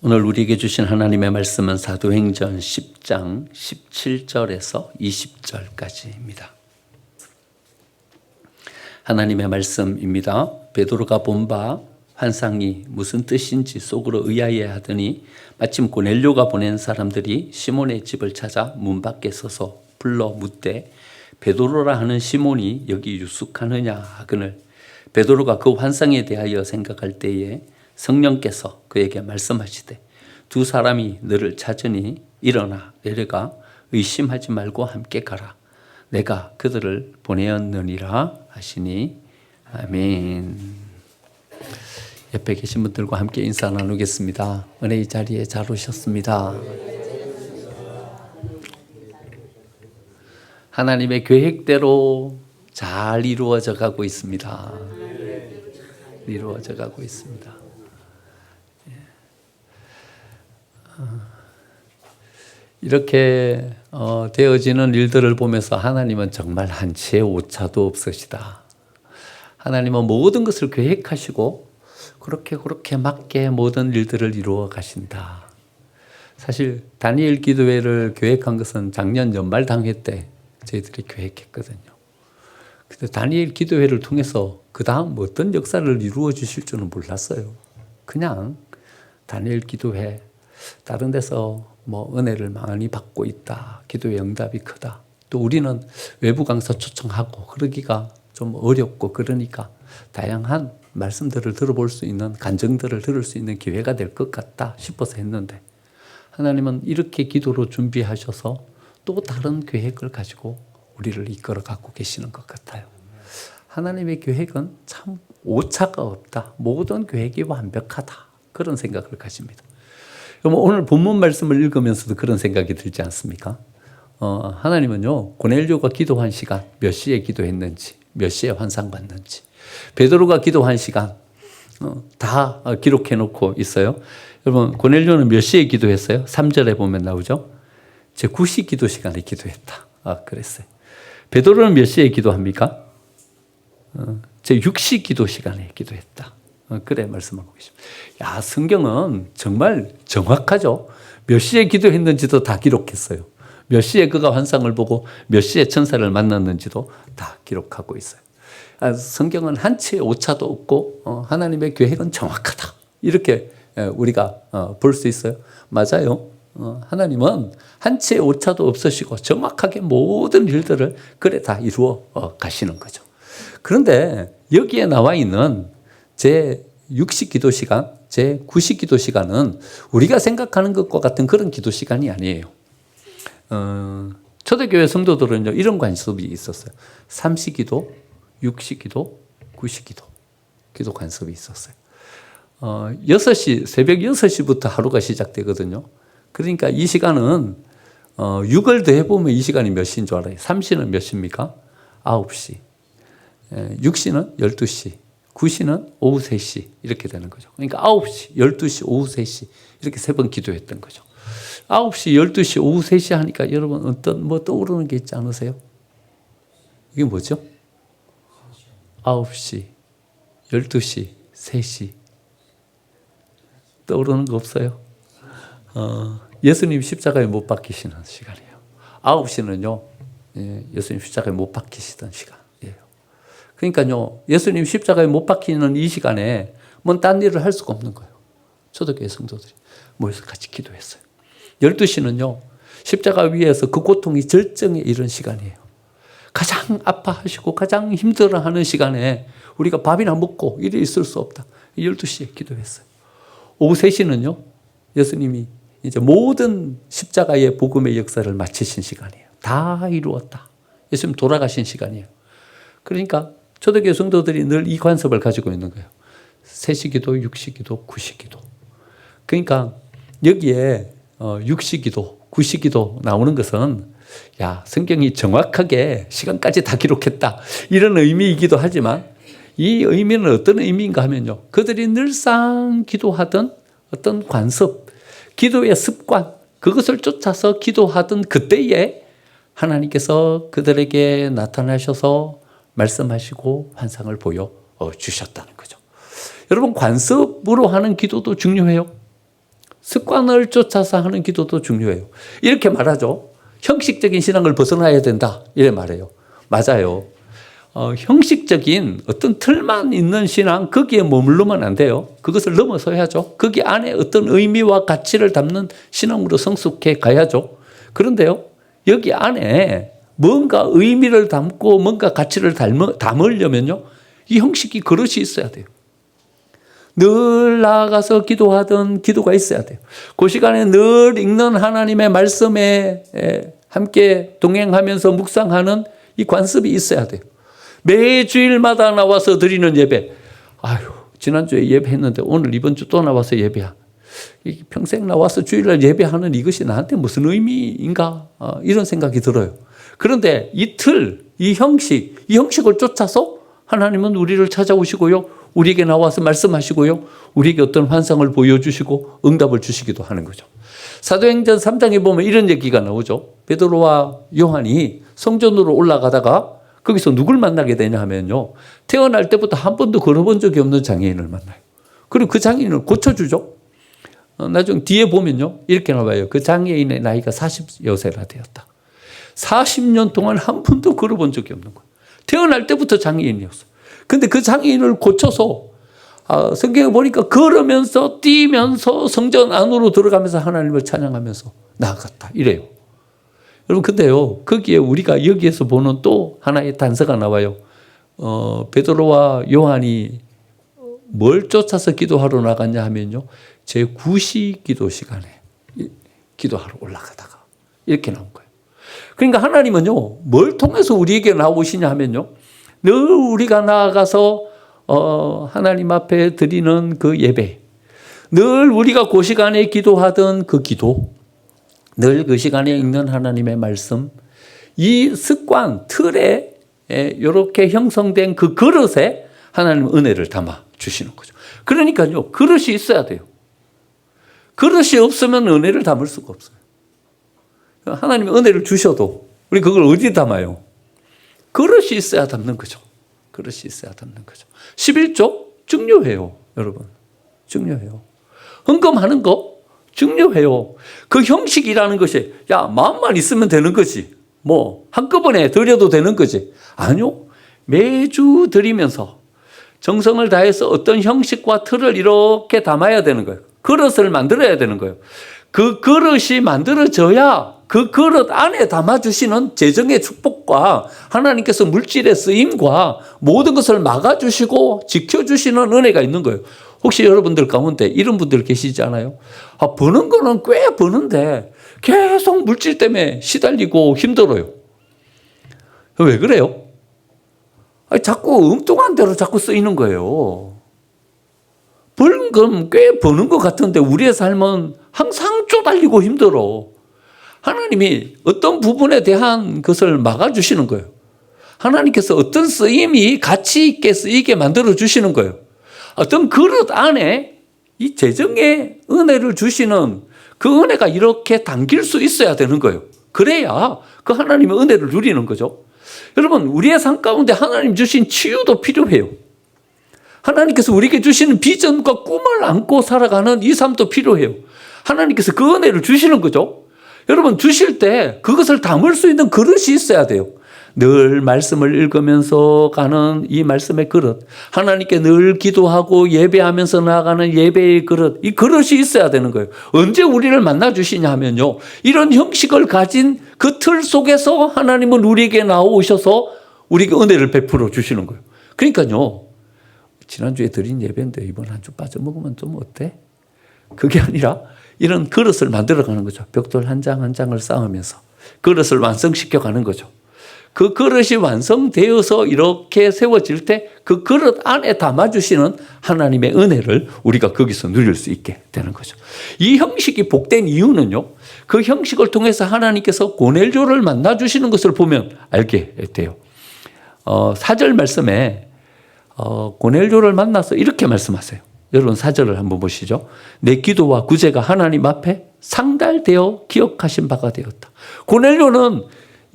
오늘 우리에게 주신 하나님의 말씀은 사도행전 10장 17절에서 20절까지입니다. 하나님의 말씀입니다. 베드로가 본 바 환상이 무슨 뜻인지 속으로 의아해하더니 마침 고넬료가 보낸 사람들이 시몬의 집을 찾아 문 밖에 서서 불러 묻되 베드로라 하는 시몬이 여기 유숙하느냐 하거늘 베드로가 그 환상에 대하여 생각할 때에 성령께서 그에게 말씀하시되 두 사람이 너를 찾으니 일어나 내려가 의심하지 말고 함께 가라. 내가 그들을 보내었느니라 하시니 아멘. 옆에 계신 분들과 함께 인사 나누겠습니다. 은혜의 자리에 잘 오셨습니다. 하나님의 계획대로 잘 이루어져 가고 있습니다. 이루어져 가고 있습니다. 이렇게 되어지는 일들을 보면서 하나님은 정말 한치의 오차도 없으시다. 하나님은 모든 것을 계획하시고 그렇게 맞게 모든 일들을 이루어 가신다. 사실 다니엘 기도회를 계획한 것은 작년 연말 당회 때 저희들이 계획했거든요. 근데 다니엘 기도회를 통해서 그 다음 어떤 역사를 이루어 주실 줄은 몰랐어요. 그냥 다니엘 기도회 다른 데서 은혜를 많이 받고 있다. 기도의 응답이 크다. 또 우리는 외부 강사 초청하고 그러기가 좀 어렵고 그러니까 다양한 말씀들을 들어볼 수 있는 간증들을 들을 수 있는 기회가 될 것 같다 싶어서 했는데 하나님은 이렇게 기도로 준비하셔서 또 다른 계획을 가지고 우리를 이끌어 가고 계시는 것 같아요. 하나님의 계획은 참 오차가 없다. 모든 계획이 완벽하다. 그런 생각을 가집니다. 오늘 본문 말씀을 읽으면서도 그런 생각이 들지 않습니까? 하나님은요, 고넬료가 기도한 시간, 몇 시에 기도했는지, 몇 시에 환상 봤는지, 베드로가 기도한 시간, 다 기록해 놓고 있어요. 여러분, 고넬료는 몇 시에 기도했어요? 3절에 보면 나오죠? 제 9시 기도 시간에 기도했다. 그랬어요. 베드로는 몇 시에 기도합니까? 제 6시 기도 시간에 기도했다. 그래 말씀하고 계십니다. 야, 성경은 정말 정확하죠. 몇 시에 기도했는지도 다 기록했어요. 몇 시에 그가 환상을 보고 몇 시에 천사를 만났는지도 다 기록하고 있어요. 성경은 한치의 오차도 없고 하나님의 계획은 정확하다. 이렇게 우리가 볼 수 있어요. 맞아요. 하나님은 한치의 오차도 없으시고 정확하게 모든 일들을 그래 다 이루어 가시는 거죠. 그런데 여기에 나와 있는 제 6시 기도 시간, 제 9시 기도 시간은 우리가 생각하는 것과 같은 그런 기도 시간이 아니에요. 초대교회 성도들은 이런 관습이 있었어요. 3시 기도, 6시 기도, 9시 기도, 기도 관습이 있었어요. 6시, 새벽 6시부터 하루가 시작되거든요. 그러니까 이 시간은 6을 더해보면 이 시간이 몇 시인 줄 알아요? 3시는 몇 시입니까? 9시. 6시는 12시. 9시는 오후 3시 이렇게 되는 거죠. 그러니까 9시, 12시, 오후 3시 이렇게 3번 기도했던 거죠. 9시, 12시, 오후 3시 하니까 여러분 어떤 떠오르는 게 있지 않으세요? 이게 뭐죠? 9시, 12시, 3시 떠오르는 거 없어요? 예수님 십자가에 못 박히시는 시간이에요. 9시는요, 예수님 십자가에 못 박히시던 시간. 그러니까요, 예수님 십자가에 못 박히는 이 시간에 딴 일을 할 수가 없는 거예요. 초대교회 성도들이 모여서 같이 기도했어요. 12시는요, 십자가 위에서 그 고통이 절정에 이른 시간이에요. 가장 아파하시고 가장 힘들어하는 시간에 우리가 밥이나 먹고 이래 있을 수 없다. 12시에 기도했어요. 오후 3시는요, 예수님이 이제 모든 십자가의 복음의 역사를 마치신 시간이에요. 다 이루었다. 예수님 돌아가신 시간이에요. 그러니까 초대교회 성도들이 늘 이 관습을 가지고 있는 거예요. 3시 기도, 6시 기도, 9시 기도. 그러니까 여기에 6시 기도, 9시 기도 나오는 것은 성경이 정확하게 시간까지 다 기록했다. 이런 의미이기도 하지만 이 의미는 어떤 의미인가 하면요. 그들이 늘상 기도하던 어떤 관습, 기도의 습관, 그것을 쫓아서 기도하던 그때에 하나님께서 그들에게 나타나셔서 말씀하시고 환상을 보여주셨다는 거죠. 여러분, 관습으로 하는 기도도 중요해요. 습관을 쫓아서 하는 기도도 중요해요. 이렇게 말하죠. 형식적인 신앙을 벗어나야 된다. 이래 말해요. 맞아요. 형식적인 어떤 틀만 있는 신앙, 거기에 머물르면 안 돼요. 그것을 넘어서야죠. 거기 안에 어떤 의미와 가치를 담는 신앙으로 성숙해 가야죠. 그런데요, 여기 안에 뭔가 의미를 담고 뭔가 가치를 담으려면요, 이 형식이 그릇이 있어야 돼요. 늘 나아가서 기도하던 기도가 있어야 돼요. 그 시간에 늘 읽는 하나님의 말씀에 함께 동행하면서 묵상하는 이 관습이 있어야 돼요. 매주일마다 나와서 드리는 예배. 아유, 지난주에 예배했는데 오늘 이번 주 또 나와서 예배야. 평생 나와서 주일날 예배하는 이것이 나한테 무슨 의미인가? 이런 생각이 들어요. 그런데 이 틀, 이 형식을 쫓아서 하나님은 우리를 찾아오시고요. 우리에게 나와서 말씀하시고요. 우리에게 어떤 환상을 보여주시고 응답을 주시기도 하는 거죠. 사도행전 3장에 보면 이런 얘기가 나오죠. 베드로와 요한이 성전으로 올라가다가 거기서 누굴 만나게 되냐 하면요, 태어날 때부터 한 번도 걸어본 적이 없는 장애인을 만나요. 그리고 그 장애인을 고쳐주죠. 나중에 뒤에 보면요, 이렇게 나와요. 그 장애인의 나이가 40여세나 되었다. 40년 동안 한 번도 걸어본 적이 없는 거예요. 태어날 때부터 장애인이었어요. 근데 그 장애인을 고쳐서 성경에 보니까 걸으면서 뛰면서 성전 안으로 들어가면서 하나님을 찬양하면서 나아갔다. 이래요. 여러분, 근데요, 거기에 우리가 여기에서 보는 또 하나의 단서가 나와요. 베드로와 요한이 뭘 쫓아서 기도하러 나갔냐 하면요, 제9시 기도 시간에 기도하러 올라가다가 이렇게 나온 거예요. 그러니까 하나님은요, 뭘 통해서 우리에게 나오시냐 하면요, 늘 우리가 나아가서 하나님 앞에 드리는 그 예배, 늘 우리가 그 시간에 기도하던 그 기도, 늘 그 시간에 읽는 하나님의 말씀, 이 습관, 틀에 이렇게 형성된 그 그릇에 하나님은 은혜를 담아 주시는 거죠. 그러니까요, 그릇이 있어야 돼요. 그릇이 없으면 은혜를 담을 수가 없어요. 하나님이 은혜를 주셔도 우리 그걸 어디에 담아요? 그릇이 있어야 담는 거죠. 그릇이 있어야 담는 거죠. 11조 중요해요, 여러분. 중요해요. 헌금하는 거 중요해요. 그 형식이라는 것이, 야, 마음만 있으면 되는 거지. 뭐 한꺼번에 드려도 되는 거지. 아니요. 매주 드리면서 정성을 다해서 어떤 형식과 틀을 이렇게 담아야 되는 거예요. 그릇을 만들어야 되는 거예요. 그 그릇이 만들어져야 그 그릇 안에 담아주시는 재정의 축복과 하나님께서 물질의 쓰임과 모든 것을 막아주시고 지켜주시는 은혜가 있는 거예요. 혹시 여러분들 가운데 이런 분들 계시지 않아요? 버는 거는 꽤 버는데 계속 물질 때문에 시달리고 힘들어요. 왜 그래요? 자꾸 엉뚱한 대로 자꾸 쓰이는 거예요. 버는 건 꽤 버는 것 같은데 우리의 삶은 항상 쪼달리고 힘들어. 하나님이 어떤 부분에 대한 것을 막아주시는 거예요. 하나님께서 어떤 쓰임이 가치 있게 쓰이게 만들어주시는 거예요. 어떤 그릇 안에 이 재정의 은혜를 주시는 그 은혜가 이렇게 담길 수 있어야 되는 거예요. 그래야 그 하나님의 은혜를 누리는 거죠. 여러분, 우리의 삶 가운데 하나님 주신 치유도 필요해요. 하나님께서 우리에게 주시는 비전과 꿈을 안고 살아가는 이 삶도 필요해요. 하나님께서 그 은혜를 주시는 거죠. 여러분, 주실 때 그것을 담을 수 있는 그릇이 있어야 돼요. 늘 말씀을 읽으면서 가는 이 말씀의 그릇, 하나님께 늘 기도하고 예배하면서 나아가는 예배의 그릇, 이 그릇이 있어야 되는 거예요. 언제 우리를 만나주시냐 하면요, 이런 형식을 가진 그 틀 속에서 하나님은 우리에게 나오셔서 우리에게 은혜를 베풀어 주시는 거예요. 그러니까요, 지난주에 드린 예배인데 이번 한 주 빠져먹으면 좀 어때? 그게 아니라 이런 그릇을 만들어가는 거죠. 벽돌 한 장 한 장을 쌓으면서 그릇을 완성시켜 가는 거죠. 그 그릇이 완성되어서 이렇게 세워질 때 그 그릇 안에 담아주시는 하나님의 은혜를 우리가 거기서 누릴 수 있게 되는 거죠. 이 형식이 복된 이유는요, 그 형식을 통해서 하나님께서 고넬료를 만나주시는 것을 보면 알게 돼요. 4절 말씀에 고넬료를 만나서 이렇게 말씀하세요. 여러분 4절을 한번 보시죠. 내 기도와 구제가 하나님 앞에 상달되어 기억하신 바가 되었다. 고넬료는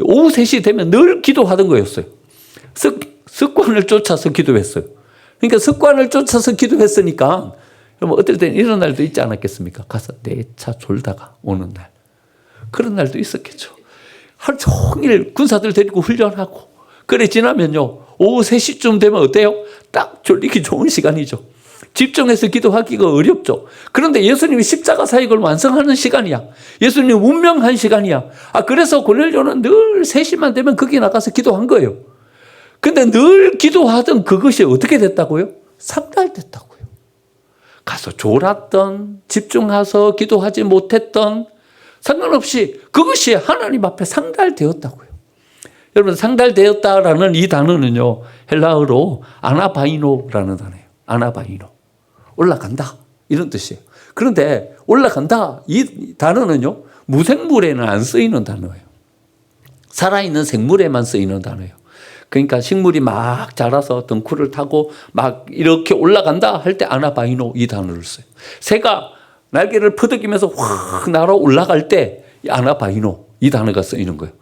오후 3시 되면 늘 기도하던 거였어요. 습관을 쫓아서 기도했어요. 그러니까 습관을 쫓아서 기도했으니까 그러면 어떨 때는 이런 날도 있지 않았겠습니까? 가서 내 차 졸다가 오는 날. 그런 날도 있었겠죠. 하루 종일 군사들 데리고 훈련하고 그래 지나면요. 오후 3시쯤 되면 어때요? 딱 졸리기 좋은 시간이죠. 집중해서 기도하기가 어렵죠. 그런데 예수님이 십자가 사역을 완성하는 시간이야. 예수님 운명한 시간이야. 그래서 고넬료는 늘 3시만 되면 거기 나가서 기도한 거예요. 근데 늘 기도하던 그것이 어떻게 됐다고요? 상달됐다고요. 가서 졸았던, 집중해서 기도하지 못했던 상관없이 그것이 하나님 앞에 상달되었다고요. 여러분, 상달되었다라는 이 단어는요, 헬라어로 아나바이노라는 단어예요. 아나바이노. 올라간다. 이런 뜻이에요. 그런데 올라간다. 이 단어는요, 무생물에는 안 쓰이는 단어예요. 살아있는 생물에만 쓰이는 단어예요. 그러니까 식물이 막 자라서 덩쿨을 타고 막 이렇게 올라간다 할 때 아나바이노 이 단어를 써요. 새가 날개를 퍼덕이면서 확 날아 올라갈 때 아나바이노 이 단어가 쓰이는 거예요.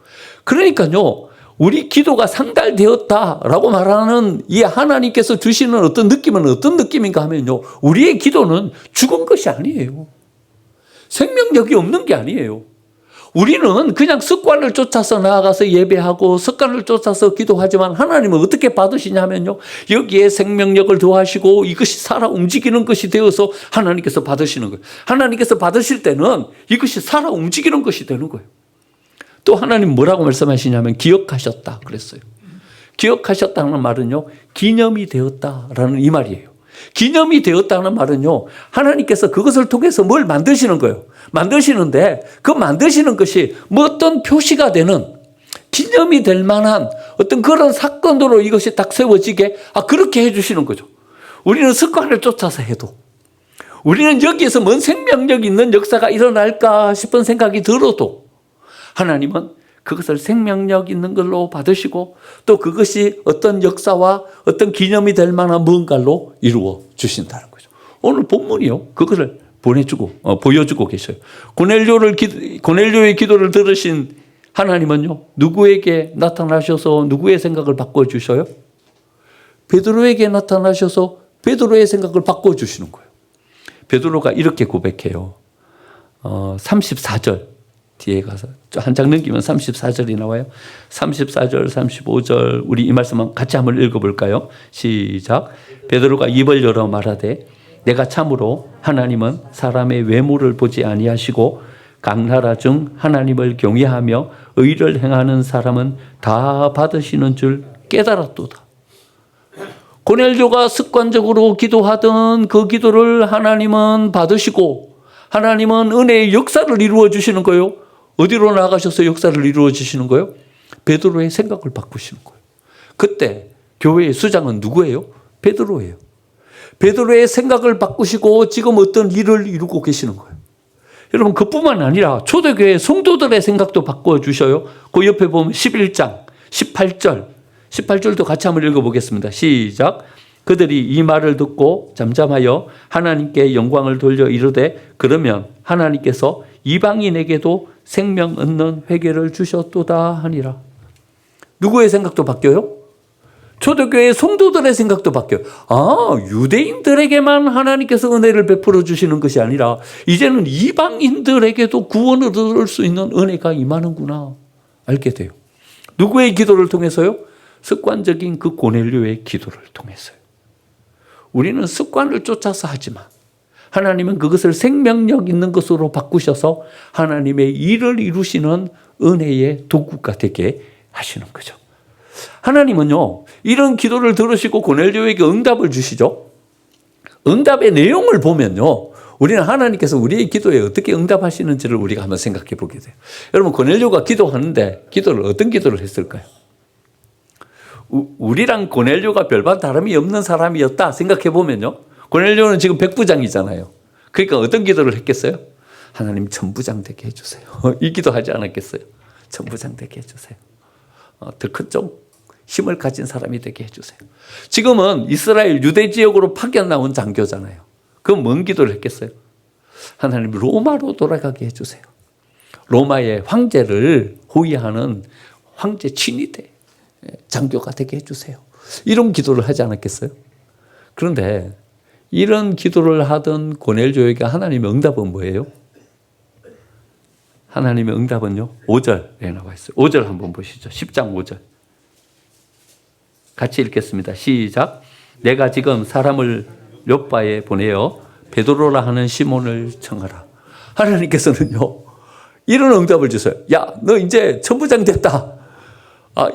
그러니까요, 우리 기도가 상달되었다라고 말하는 이 하나님께서 주시는 어떤 느낌은 어떤 느낌인가 하면요, 우리의 기도는 죽은 것이 아니에요. 생명력이 없는 게 아니에요. 우리는 그냥 습관을 쫓아서 나아가서 예배하고 습관을 쫓아서 기도하지만 하나님은 어떻게 받으시냐면요, 여기에 생명력을 더하시고 이것이 살아 움직이는 것이 되어서 하나님께서 받으시는 거예요. 하나님께서 받으실 때는 이것이 살아 움직이는 것이 되는 거예요. 또 하나님 뭐라고 말씀하시냐면 기억하셨다 그랬어요. 기억하셨다는 말은요, 기념이 되었다라는 이 말이에요. 기념이 되었다는 말은요, 하나님께서 그것을 통해서 뭘 만드시는 거예요. 만드시는데 그 만드시는 것이 뭐 어떤 표시가 되는, 기념이 될 만한 어떤 그런 사건으로 이것이 딱 세워지게 그렇게 해주시는 거죠. 우리는 습관을 쫓아서 해도, 우리는 여기에서 뭔 생명력 있는 역사가 일어날까 싶은 생각이 들어도 하나님은 그것을 생명력 있는 걸로 받으시고 또 그것이 어떤 역사와 어떤 기념이 될 만한 무언가로 이루어 주신다는 거죠. 오늘 본문이요, 그것을 보여주고 계셔요. 고넬료의 기도를 들으신 하나님은요, 누구에게 나타나셔서 누구의 생각을 바꿔주셔요? 베드로에게 나타나셔서 베드로의 생각을 바꿔주시는 거예요. 베드로가 이렇게 고백해요. 34절 뒤에 가서 한 장 넘기면 34절이 나와요. 34절, 35절 우리 이 말씀만 같이 한번 읽어볼까요? 시작. 베드로가 입을 열어 말하되 내가 참으로 하나님은 사람의 외모를 보지 아니하시고 각 나라 중 하나님을 경외하며 의를 행하는 사람은 다 받으시는 줄 깨달았도다. 고넬료가 습관적으로 기도하던 그 기도를 하나님은 받으시고 하나님은 은혜의 역사를 이루어 주시는 거예요. 어디로 나가셔서 역사를 이루어 주시는 거예요? 베드로의 생각을 바꾸시는 거예요. 그때 교회의 수장은 누구예요? 베드로예요. 베드로의 생각을 바꾸시고 지금 어떤 일을 이루고 계시는 거예요. 여러분, 그뿐만 아니라 초대교회 성도들의 생각도 바꿔주셔요. 그 옆에 보면 11장 18절도 같이 한번 읽어보겠습니다. 시작. 그들이 이 말을 듣고 잠잠하여 하나님께 영광을 돌려 이르되 그러면 하나님께서 이방인에게도 생명 얻는 회개를 주셨도다 하니라. 누구의 생각도 바뀌어요? 초대교회 성도들의 생각도 바뀌어요. 유대인들에게만 하나님께서 은혜를 베풀어 주시는 것이 아니라 이제는 이방인들에게도 구원을 얻을 수 있는 은혜가 임하는구나 알게 돼요. 누구의 기도를 통해서요? 습관적인 그 고넬료의 기도를 통해서요. 우리는 습관을 쫓아서 하지만 하나님은 그것을 생명력 있는 것으로 바꾸셔서 하나님의 일을 이루시는 은혜의 도구가 되게 하시는 거죠. 하나님은요, 이런 기도를 들으시고 고넬료에게 응답을 주시죠. 응답의 내용을 보면요, 우리는 하나님께서 우리의 기도에 어떻게 응답하시는지를 우리가 한번 생각해 보게 돼요. 여러분, 고넬료가 기도하는데 어떤 기도를 했을까요? 우리랑 고넬료가 별반 다름이 없는 사람이었다 생각해 보면요, 고넬료는 지금 백부장이잖아요. 그러니까 어떤 기도를 했겠어요? 하나님 천부장 되게 해주세요. 이 기도하지 않았겠어요? 천부장 되게 해주세요. 더 큰 좀 힘을 가진 사람이 되게 해주세요. 지금은 이스라엘 유대 지역으로 파견 나온 장교잖아요. 그럼 뭔 기도를 했겠어요? 하나님 로마로 돌아가게 해주세요. 로마의 황제를 호위하는 황제 친위대 장교가 되게 해주세요. 이런 기도를 하지 않았겠어요? 그런데 이런 기도를 하던 고넬료에게 하나님의 응답은 뭐예요? 하나님의 응답은요, 5절에 나와 있어요. 5절 한번 보시죠. 10장 5절. 같이 읽겠습니다. 시작. 내가 지금 사람을 욥바에 보내어 베드로라 하는 시몬을 청하라. 하나님께서는요, 이런 응답을 주세요. 야, 너 이제 천부장 됐다.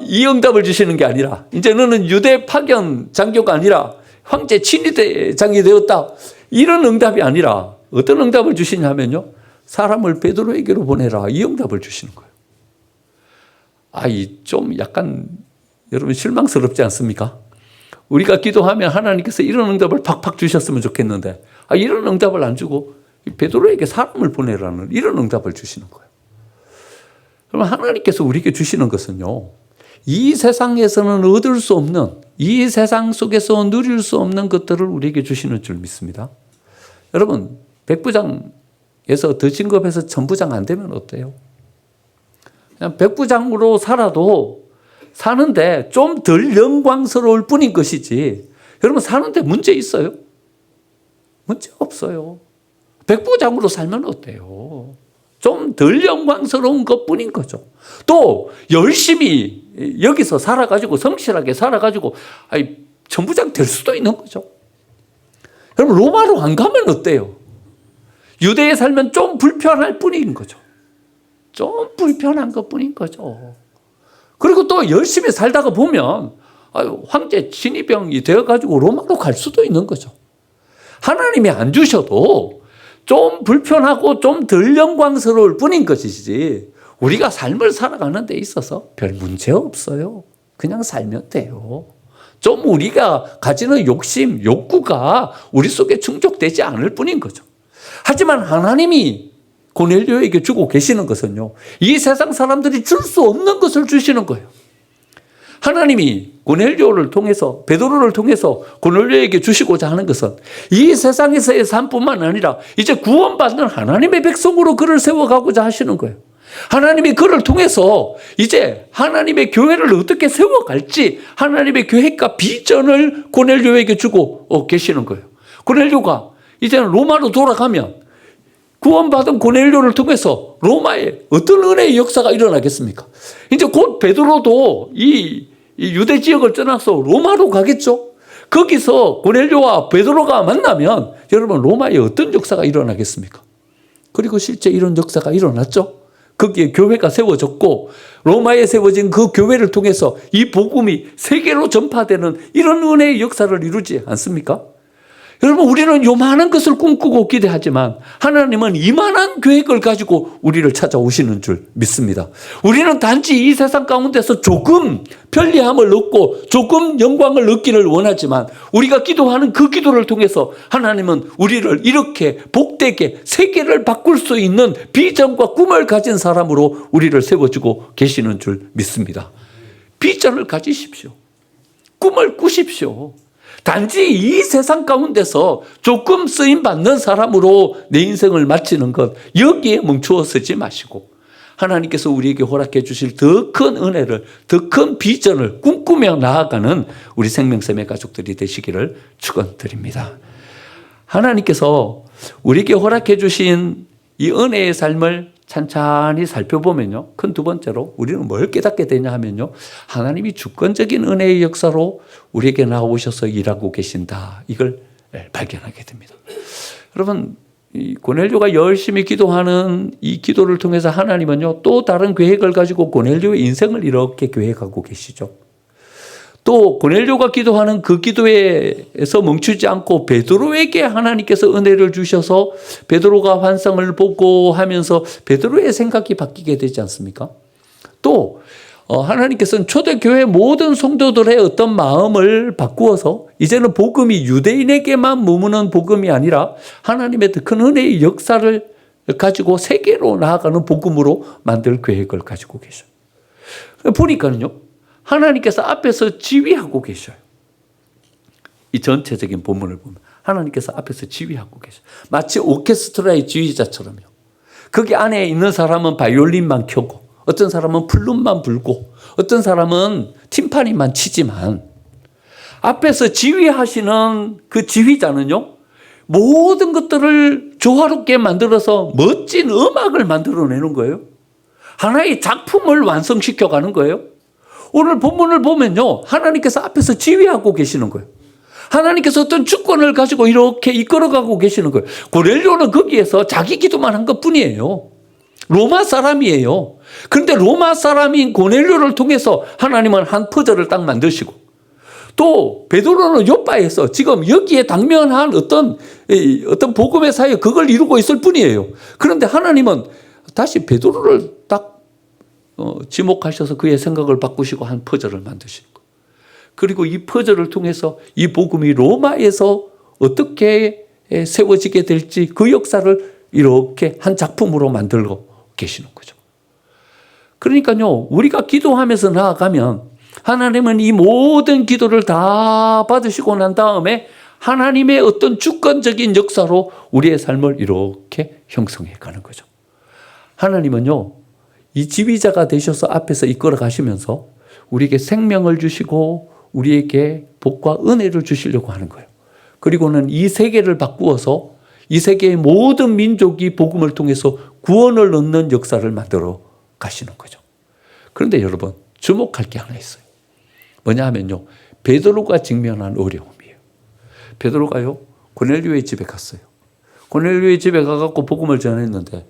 이 응답을 주시는 게 아니라, 이제 너는 유대 파견 장교가 아니라 황제 친위대장이 되었다. 이런 응답이 아니라 어떤 응답을 주시냐면요, 사람을 베드로에게로 보내라. 이 응답을 주시는 거예요. 좀 약간 여러분 실망스럽지 않습니까? 우리가 기도하면 하나님께서 이런 응답을 팍팍 주셨으면 좋겠는데, 이런 응답을 안 주고 베드로에게 사람을 보내라는 이런 응답을 주시는 거예요. 그러면 하나님께서 우리에게 주시는 것은요, 이 세상에서는 얻을 수 없는, 이 세상 속에서 누릴 수 없는 것들을 우리에게 주시는 줄 믿습니다. 여러분, 백부장에서 더 진급해서 천부장 안 되면 어때요? 그냥 백부장으로 살아도 사는데 좀 덜 영광스러울 뿐인 것이지, 여러분 사는데 문제 있어요? 문제 없어요. 백부장으로 살면 어때요? 좀 덜 영광스러운 것뿐인 거죠. 또 열심히 여기서 살아가지고 성실하게 살아가지고 천부장 될 수도 있는 거죠. 여러분 로마로 안 가면 어때요? 유대에 살면 좀 불편할 뿐인 거죠. 좀 불편한 것뿐인 거죠. 그리고 또 열심히 살다가 보면 황제 친위병이 되어가지고 로마로 갈 수도 있는 거죠. 하나님이 안 주셔도 좀 불편하고 좀 덜 영광스러울 뿐인 것이지, 우리가 삶을 살아가는 데 있어서 별 문제 없어요. 그냥 살면 돼요. 좀 우리가 가지는 욕심, 욕구가 우리 속에 충족되지 않을 뿐인 거죠. 하지만 하나님이 고넬료에게 주고 계시는 것은요, 이 세상 사람들이 줄 수 없는 것을 주시는 거예요. 하나님이 고넬료를 통해서, 베드로를 통해서 고넬료에게 주시고자 하는 것은 이 세상에서의 삶뿐만 아니라 이제 구원받는 하나님의 백성으로 그를 세워가고자 하시는 거예요. 하나님이 그를 통해서 이제 하나님의 교회를 어떻게 세워갈지 하나님의 계획과 비전을 고넬료에게 주고 계시는 거예요. 고넬료가 이제는 로마로 돌아가면 구원받은 고넬료를 통해서 로마에 어떤 은혜의 역사가 일어나겠습니까? 이제 곧 베드로도 이 유대 지역을 떠나서 로마로 가겠죠. 거기서 고넬료와 베드로가 만나면 여러분 로마에 어떤 역사가 일어나겠습니까? 그리고 실제 이런 역사가 일어났죠. 거기에 교회가 세워졌고 로마에 세워진 그 교회를 통해서 이 복음이 세계로 전파되는 이런 은혜의 역사를 이루지 않습니까? 여러분 우리는 요만한 것을 꿈꾸고 기대하지만 하나님은 이만한 계획을 가지고 우리를 찾아오시는 줄 믿습니다. 우리는 단지 이 세상 가운데서 조금 편리함을 얻고 조금 영광을 얻기를 원하지만 우리가 기도하는 그 기도를 통해서 하나님은 우리를 이렇게 복되게 세계를 바꿀 수 있는 비전과 꿈을 가진 사람으로 우리를 세워주고 계시는 줄 믿습니다. 비전을 가지십시오. 꿈을 꾸십시오. 단지 이 세상 가운데서 조금 쓰임받는 사람으로 내 인생을 마치는 것, 여기에 멈추어 서지 마시고 하나님께서 우리에게 허락해 주실 더 큰 은혜를, 더 큰 비전을 꿈꾸며 나아가는 우리 생명샘의 가족들이 되시기를 축원드립니다. 하나님께서 우리에게 허락해 주신 이 은혜의 삶을 찬찬히 살펴보면요, 큰 두 번째로 우리는 뭘 깨닫게 되냐 하면요, 하나님이 주권적인 은혜의 역사로 우리에게 나오셔서 일하고 계신다, 이걸 발견하게 됩니다. 여러분, 이 고넬료가 열심히 기도하는 이 기도를 통해서 하나님은요 또 다른 계획을 가지고 고넬료의 인생을 이렇게 계획하고 계시죠. 또 고넬료가 기도하는 그 기도에서 멈추지 않고 베드로에게 하나님께서 은혜를 주셔서 베드로가 환상을 보고 하면서 베드로의 생각이 바뀌게 되지 않습니까? 또 하나님께서는 초대교회 모든 성도들의 어떤 마음을 바꾸어서 이제는 복음이 유대인에게만 머무는 복음이 아니라 하나님의 더 큰 은혜의 역사를 가지고 세계로 나아가는 복음으로 만들 계획을 가지고 계셔요. 보니까는요, 하나님께서 앞에서 지휘하고 계셔요. 이 전체적인 본문을 보면 하나님께서 앞에서 지휘하고 계셔요. 마치 오케스트라의 지휘자처럼요. 거기 안에 있는 사람은 바이올린만 켜고 어떤 사람은 플룻만 불고 어떤 사람은 팀파니만 치지만 앞에서 지휘하시는 그 지휘자는요, 모든 것들을 조화롭게 만들어서 멋진 음악을 만들어내는 거예요. 하나의 작품을 완성시켜 가는 거예요. 오늘 본문을 보면요, 하나님께서 앞에서 지휘하고 계시는 거예요. 하나님께서 어떤 주권을 가지고 이렇게 이끌어가고 계시는 거예요. 고넬료는 거기에서 자기 기도만 한 것뿐이에요. 로마 사람이에요. 그런데 로마 사람인 고넬료를 통해서 하나님은 한 퍼즐을 딱 만드시고, 또 베드로는 요바에서 지금 여기에 당면한 어떤 복음의 사역 그걸 이루고 있을 뿐이에요. 그런데 하나님은 다시 베드로를 딱 지목하셔서 그의 생각을 바꾸시고 한 퍼즐을 만드시고, 그리고 이 퍼즐을 통해서 이 복음이 로마에서 어떻게 세워지게 될지 그 역사를 이렇게 한 작품으로 만들고 계시는 거죠. 그러니까요, 우리가 기도하면서 나아가면 하나님은 이 모든 기도를 다 받으시고 난 다음에 하나님의 어떤 주권적인 역사로 우리의 삶을 이렇게 형성해 가는 거죠. 하나님은요, 이 지휘자가 되셔서 앞에서 이끌어 가시면서 우리에게 생명을 주시고 우리에게 복과 은혜를 주시려고 하는 거예요. 그리고는 이 세계를 바꾸어서 이 세계의 모든 민족이 복음을 통해서 구원을 얻는 역사를 만들어 가시는 거죠. 그런데 여러분, 주목할 게 하나 있어요. 뭐냐 하면요, 베드로가 직면한 어려움이에요. 베드로가요, 고넬료의 집에 갔어요. 고넬료의 집에 가갖고 복음을 전했는데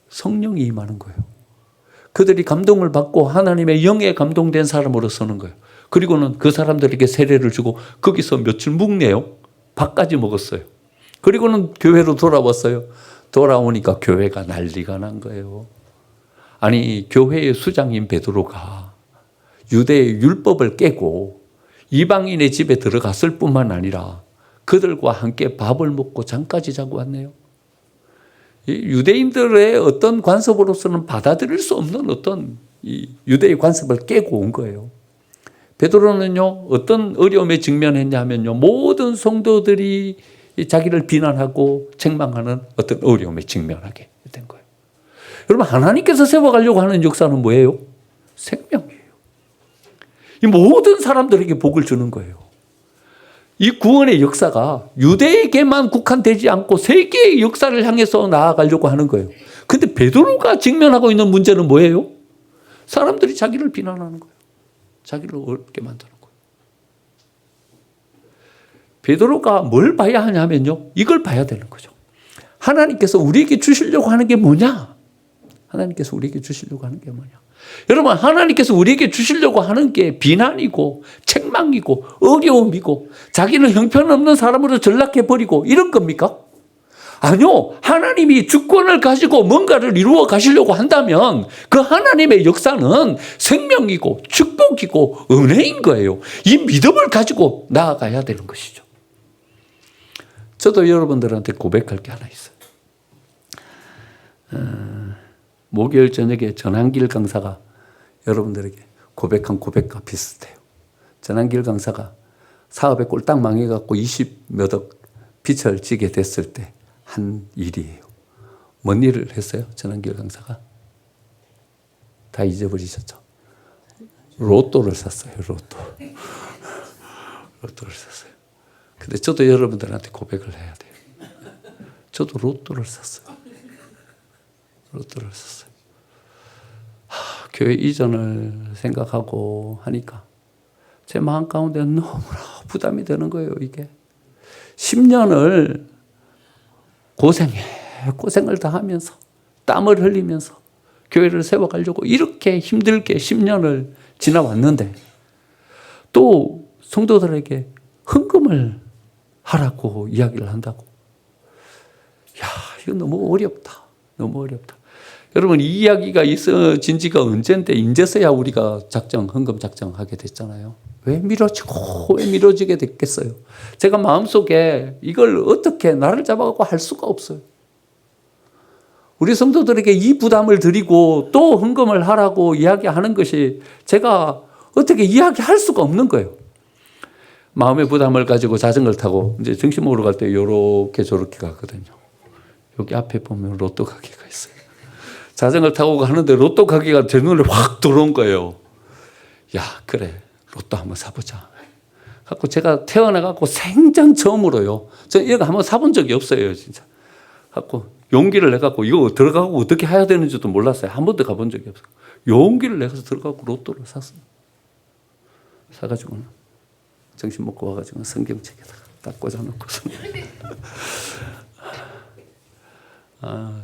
성령이 임하는 거예요. 그들이 감동을 받고 하나님의 영에 감동된 사람으로 서는 거예요. 그리고는 그 사람들에게 세례를 주고 거기서 며칠 묵네요. 밥까지 먹었어요. 그리고는 교회로 돌아왔어요. 돌아오니까 교회가 난리가 난 거예요. 아니, 교회의 수장인 베드로가 유대의 율법을 깨고 이방인의 집에 들어갔을 뿐만 아니라 그들과 함께 밥을 먹고 잠까지 자고 왔네요. 유대인들의 어떤 관습으로서는 받아들일 수 없는 어떤 이 유대의 관습을 깨고 온 거예요. 베드로는요, 어떤 어려움에 직면했냐 하면요, 모든 성도들이 자기를 비난하고 책망하는 어떤 어려움에 직면하게 된 거예요. 여러분, 하나님께서 세워가려고 하는 역사는 뭐예요? 생명이에요. 이 모든 사람들에게 복을 주는 거예요. 이 구원의 역사가 유대에게만 국한되지 않고 세계의 역사를 향해서 나아가려고 하는 거예요. 근데 베드로가 직면하고 있는 문제는 뭐예요? 사람들이 자기를 비난하는 거예요. 자기를 어렵게 만드는 거예요. 베드로가 뭘 봐야 하냐면요, 이걸 봐야 되는 거죠. 하나님께서 우리에게 주시려고 하는 게 뭐냐? 하나님께서 우리에게 주시려고 하는 게 뭐냐? 여러분, 하나님께서 우리에게 주시려고 하는 게 비난이고 책망이고 어려움이고 자기는 형편없는 사람으로 전락해버리고 이런 겁니까? 아니요. 하나님이 주권을 가지고 뭔가를 이루어 가시려고 한다면 그 하나님의 역사는 생명이고 축복이고 은혜인 거예요. 이 믿음을 가지고 나아가야 되는 것이죠. 저도 여러분들한테 고백할 게 하나 있어요. 목요일 저녁에 전한길 강사가 여러분들에게 고백한 고백과 비슷해요. 전한길 강사가 사업에 꼴딱 망해갖고 20몇 억 빚을 지게 됐을 때 한 일이에요. 뭔 일을 했어요? 전한길 강사가? 다 잊어버리셨죠? 로또를 샀어요. 로또를 샀어요. 근데 저도 여러분들한테 고백을 해야 돼요. 저도 로또를 샀어요. 교회 이전을 생각하고 하니까 제 마음 가운데 너무나 부담이 되는 거예요. 이게 10년을 고생을 다 하면서 땀을 흘리면서 교회를 세워가려고 이렇게 힘들게 10년을 지나왔는데 또 성도들에게 헌금을 하라고 이야기를 한다고. 야, 이거 너무 어렵다. 여러분, 이 이야기가 있어진 지가 언젠데 이제서야 우리가 헌금 작정하게 됐잖아요. 왜 미뤄지게 됐겠어요? 제가 마음속에 이걸 어떻게 나를 잡아갖고 할 수가 없어요. 우리 성도들에게 이 부담을 드리고 또 헌금을 하라고 이야기하는 것이 제가 어떻게 이야기할 수가 없는 거예요. 마음의 부담을 가지고 자전거를 타고 이제 점심 먹으러 갈 때 요렇게 저렇게 가거든요. 여기 앞에 보면 로또 가게가 있어요. 자전거를 타고 가는데 로또 가게가 제 눈에 확 들어온 거예요. 야, 그래. 로또 한번 사보자. 갖고 제가 태어나갖고 생전 처음으로요. 저 이거 한번 사본 적이 없어요, 진짜. 갖고 용기를 내갖고 이거 들어가고 어떻게 해야 되는지도 몰랐어요. 한 번도 가본 적이 없어요. 용기를 내서 들어가고 로또를 샀어요. 사가지고는 정신 먹고 와가지고 성경책에다가 딱 꽂아놓고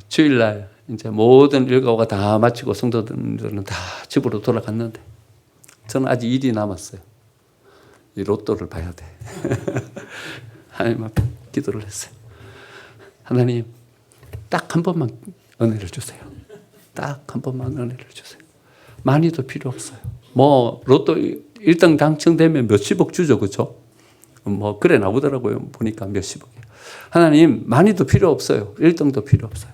주일날 이제 모든 일과가 다 마치고 성도들은 다 집으로 돌아갔는데 저는 아직 일이 남았어요. 이 로또를 봐야 돼. 하나님 앞에 기도를 했어요. 하나님, 딱 한 번만 은혜를 주세요. 딱 한 번만 은혜를 주세요. 많이도 필요 없어요. 뭐 로또 1등 당첨되면 몇십억 주죠, 그렇죠? 뭐 그래 나오더라고요. 보니까 몇십억이에요. 하나님, 많이도 필요 없어요. 1등도 필요 없어요.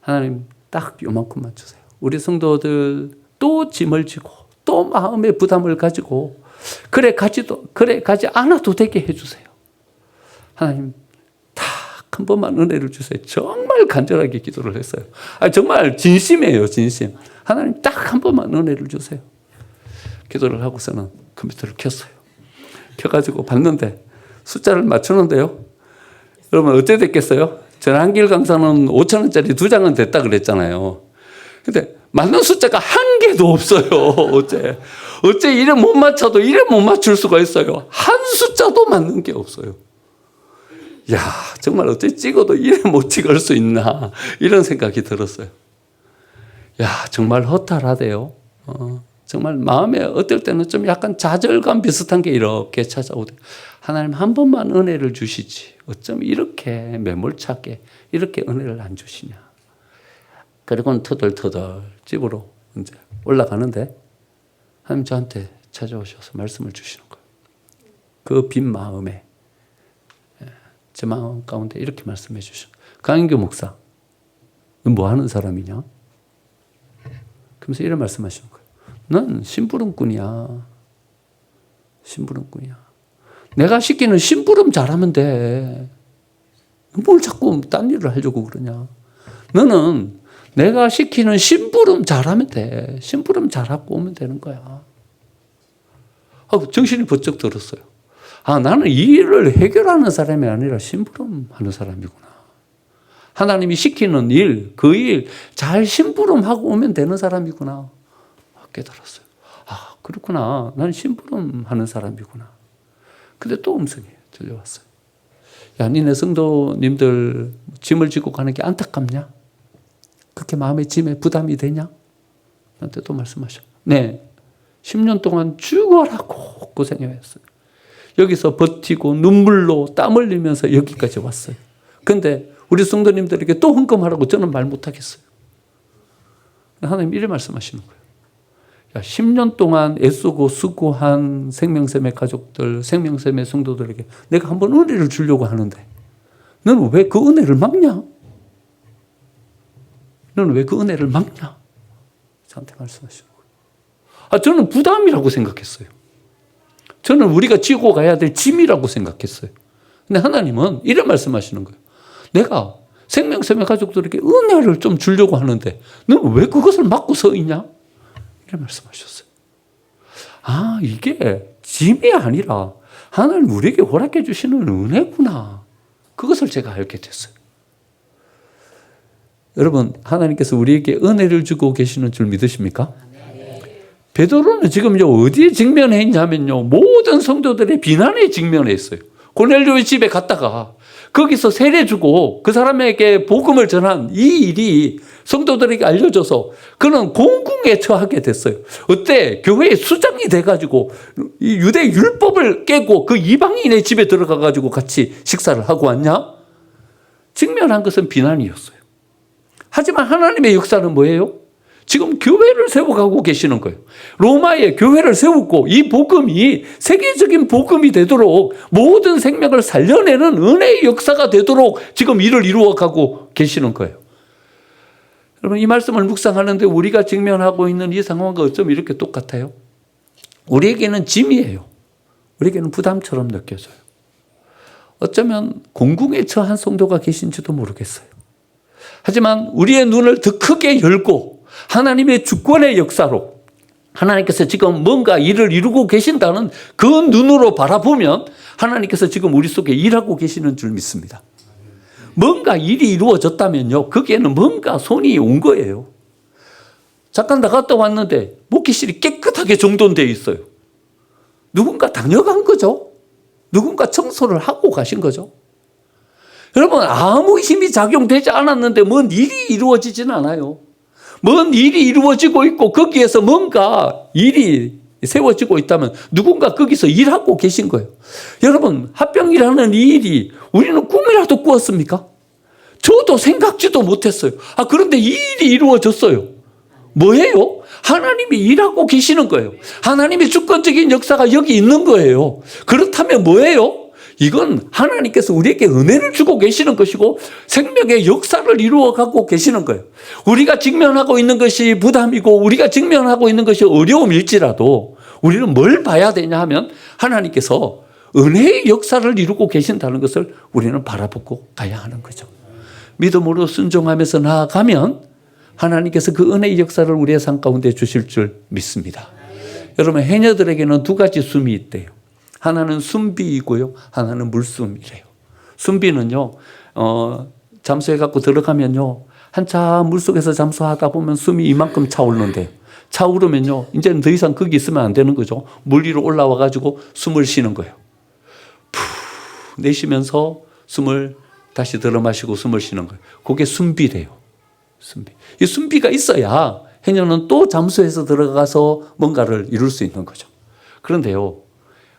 하나님, 딱 요만큼만 주세요. 우리 성도들 또 짐을 지고 또 마음의 부담을 가지고 그래 가지 않아도 되게 해주세요. 하나님, 딱 한 번만 은혜를 주세요. 정말 간절하게 기도를 했어요. 정말 진심이에요, 진심. 하나님, 딱 한 번만 은혜를 주세요. 기도를 하고서는 컴퓨터를 켰어요. 켜가지고 봤는데 숫자를 맞추는데요. 여러분 어떻게 됐겠어요? 전한길 강사는 5,000원짜리 2장은 됐다 그랬잖아요. 근데 맞는 숫자가 한 개도 없어요. 어째 이래 못 맞춰도 이래 못 맞출 수가 있어요. 한 숫자도 맞는 게 없어요. 야, 정말 어째 찍어도 이래 못 찍을 수 있나 이런 생각이 들었어요. 야, 정말 허탈하대요. 정말 마음에 어떨 때는 좀 약간 좌절감 비슷한 게 이렇게 찾아오대. 하나님, 한 번만 은혜를 주시지. 어쩜 이렇게 매몰차게 이렇게 은혜를 안 주시냐. 그리고는 터덜터덜 집으로 이제 올라가는데 하나님 저한테 찾아오셔서 말씀을 주시는 거예요. 그 빈 마음에 제 마음 가운데 이렇게 말씀해 주시는 거예요. 강인교 목사, 너 뭐 하는 사람이냐? 그러면서 이런 말씀하시는 거예요. 넌 심부름꾼이야. 심부름꾼이야. 내가 시키는 심부름 잘하면 돼. 뭘 자꾸 딴 일을 하려고 그러냐. 너는 내가 시키는 심부름 잘하면 돼. 심부름 잘하고 오면 되는 거야. 정신이 번쩍 들었어요. 나는 이 일을 해결하는 사람이 아니라 심부름하는 사람이구나. 하나님이 시키는 일, 그 일 잘 심부름하고 오면 되는 사람이구나. 깨달았어요. 그렇구나. 난 심부름하는 사람이구나. 근데 또 음성이 들려왔어요. 야, 니네 성도님들 짐을 지고 가는 게 안타깝냐? 그렇게 마음의 짐에 부담이 되냐? 나한테 또 말씀하셔. 네. 10년 동안 죽어라고 고생해왔어요. 여기서 버티고 눈물로 땀 흘리면서 여기까지 왔어요. 근데 우리 성도님들에게 또 헌금하라고 저는 말 못하겠어요. 하나님 이렇게 말씀하시는 거예요. 야, 10년 동안 애쓰고 수고한 생명샘의 가족들, 생명샘의 성도들에게 내가 한번 은혜를 주려고 하는데 너는 왜 그 은혜를 막냐? 너는 왜 그 은혜를 막냐? 저한테 말씀하시는 거예요. 저는 부담이라고 생각했어요. 저는 우리가 지고 가야 될 짐이라고 생각했어요. 근데 하나님은 이런 말씀하시는 거예요. 내가 생명샘의 가족들에게 은혜를 좀 주려고 하는데 너는 왜 그것을 막고 서 있냐? 이런 말씀하셨어요. 이게 짐이 아니라 하나님 우리에게 허락해 주시는 은혜구나. 그것을 제가 알게 됐어요. 여러분, 하나님께서 우리에게 은혜를 주고 계시는 줄 믿으십니까? 베드로는 지금 어디에 직면해 있냐면요, 모든 성도들의 비난에 직면해 있어요. 고넬료의 집에 갔다가 거기서 세례 주고 그 사람에게 복음을 전한 이 일이 성도들에게 알려져서 그는 공궁에 처하게 됐어요. 어때? 교회의 수장이 돼가지고 이 유대 율법을 깨고 그 이방인의 집에 들어가가지고 같이 식사를 하고 왔냐? 직면한 것은 비난이었어요. 하지만 하나님의 역사는 뭐예요? 지금 교회를 세워가고 계시는 거예요. 로마에 교회를 세우고 이 복음이 세계적인 복음이 되도록 모든 생명을 살려내는 은혜의 역사가 되도록 지금 일을 이루어가고 계시는 거예요. 여러분, 이 말씀을 묵상하는데 우리가 직면하고 있는 이 상황과 어쩜 이렇게 똑같아요? 우리에게는 짐이에요. 우리에게는 부담처럼 느껴져요. 어쩌면 공궁에 처한 성도가 계신지도 모르겠어요. 하지만 우리의 눈을 더 크게 열고 하나님의 주권의 역사로 하나님께서 지금 뭔가 일을 이루고 계신다는 그 눈으로 바라보면 하나님께서 지금 우리 속에 일하고 계시는 줄 믿습니다. 뭔가 일이 이루어졌다면요, 거기에는 뭔가 손이 온 거예요. 잠깐 나갔다 왔는데 목회실이 깨끗하게 정돈되어 있어요. 누군가 다녀간 거죠. 누군가 청소를 하고 가신 거죠. 여러분, 아무 힘이 작용되지 않았는데 뭔 일이 이루어지진 않아요. 뭔 일이 이루어지고 있고 거기에서 뭔가 일이 세워지고 있다면 누군가 거기서 일하고 계신 거예요. 여러분, 합병이라는 이 일이 우리는 꿈이라도 꾸었습니까? 저도 생각지도 못했어요. 그런데 이 일이 이루어졌어요. 뭐예요? 하나님이 일하고 계시는 거예요. 하나님의 주권적인 역사가 여기 있는 거예요. 그렇다면 뭐예요? 이건 하나님께서 우리에게 은혜를 주고 계시는 것이고 생명의 역사를 이루어가고 계시는 거예요. 우리가 직면하고 있는 것이 부담이고 우리가 직면하고 있는 것이 어려움일지라도 우리는 뭘 봐야 되냐 하면 하나님께서 은혜의 역사를 이루고 계신다는 것을 우리는 바라보고 가야 하는 거죠. 믿음으로 순종하면서 나아가면 하나님께서 그 은혜의 역사를 우리의 삶 가운데 주실 줄 믿습니다. 여러분, 해녀들에게는 두 가지 숨이 있대요. 하나는 순비이고요, 하나는 물숨이래요. 순비는요, 잠수해 갖고 들어가면요, 한참 물속에서 잠수하다 보면 숨이 이만큼 차오르는데요. 차오르면요, 이제는 더 이상 거기 있으면 안 되는 거죠. 물 위로 올라와 가지고 숨을 쉬는 거예요. 푸 내쉬면서 숨을 다시 들어 마시고 숨을 쉬는 거예요. 그게 순비래요. 순비. 이 순비가 있어야 해녀는 또 잠수해서 들어가서 뭔가를 이룰 수 있는 거죠. 그런데요,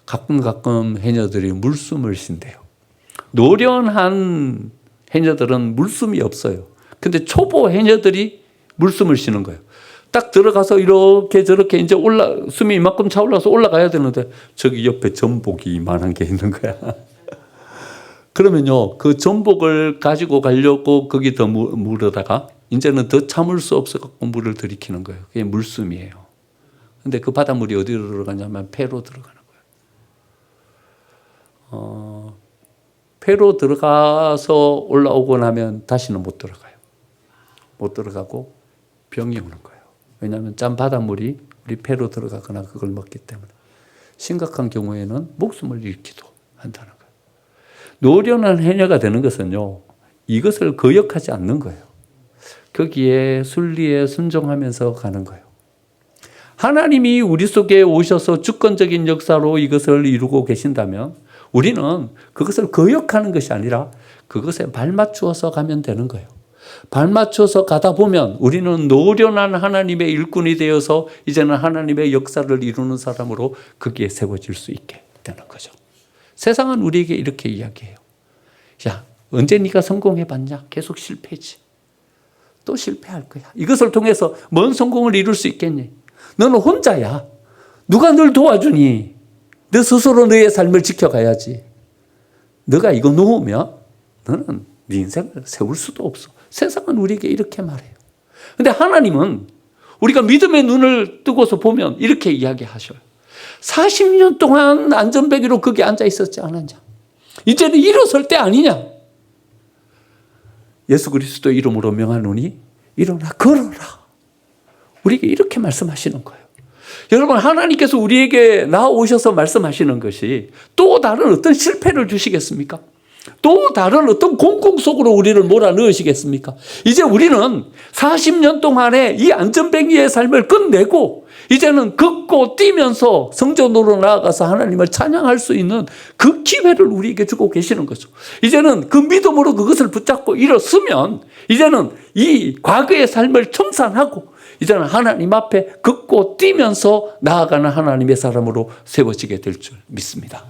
가끔 해녀들이 물숨을 쉰대요. 노련한 해녀들은 물숨이 없어요. 근데 초보 해녀들이 물숨을 쉬는 거예요. 딱 들어가서 이렇게 저렇게 이제 숨이 이만큼 차올라서 올라가야 되는데 저기 옆에 전복이 이만한 게 있는 거야. 그러면요, 그 전복을 가지고 가려고 거기 더 물어다가 이제는 더 참을 수 없어갖고 물을 들이키는 거예요. 그게 물숨이에요. 근데 그 바닷물이 어디로 들어가냐면 폐로 들어가는 거예요. 폐로 들어가서 올라오고 나면 다시는 못 들어가요. 못 들어가고 병이 오는 거예요. 왜냐하면 짠 바닷물이 우리 폐로 들어가거나 그걸 먹기 때문에. 심각한 경우에는 목숨을 잃기도 한다는 거예요. 노련한 해녀가 되는 것은요, 이것을 거역하지 않는 거예요. 거기에 순리에 순종하면서 가는 거예요. 하나님이 우리 속에 오셔서 주권적인 역사로 이것을 이루고 계신다면 우리는 그것을 거역하는 것이 아니라 그것에 발맞추어서 가면 되는 거예요. 발맞춰서 가다 보면 우리는 노련한 하나님의 일꾼이 되어서 이제는 하나님의 역사를 이루는 사람으로 거기에 세워질 수 있게 되는 거죠. 세상은 우리에게 이렇게 이야기해요. 야, 언제 네가 성공해봤냐? 계속 실패지. 또 실패할 거야. 이것을 통해서 뭔 성공을 이룰 수 있겠니? 너는 혼자야. 누가 널 도와주니? 너 스스로 너의 삶을 지켜가야지. 너가 이거 놓으면 너는 네 인생을 세울 수도 없어. 세상은 우리에게 이렇게 말해요. 그런데 하나님은 우리가 믿음의 눈을 뜨고서 보면 이렇게 이야기하셔요. 40년 동안 안전벨기로 거기 앉아 있었지 않았냐? 이제는 일어설 때 아니냐? 예수 그리스도 이름으로 명하노니 일어나 걸어라. 우리에게 이렇게 말씀하시는 거예요. 여러분, 하나님께서 우리에게 나오셔서 말씀하시는 것이 또 다른 어떤 실패를 주시겠습니까? 또 다른 어떤 공공 속으로 우리를 몰아넣으시겠습니까? 이제 우리는 40년 동안의 이 안전뱅이의 삶을 끝내고 이제는 걷고 뛰면서 성전으로 나아가서 하나님을 찬양할 수 있는 그 기회를 우리에게 주고 계시는 거죠. 이제는 그 믿음으로 그것을 붙잡고 일어서면 이제는 이 과거의 삶을 청산하고 이제는 하나님 앞에 걷고 뛰면서 나아가는 하나님의 사람으로 세워지게 될 줄 믿습니다.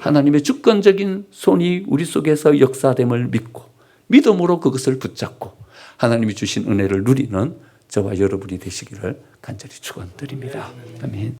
하나님의 주권적인 손이 우리 속에서 역사됨을 믿고 믿음으로 그것을 붙잡고 하나님이 주신 은혜를 누리는 저와 여러분이 되시기를 간절히 축원드립니다. 아멘.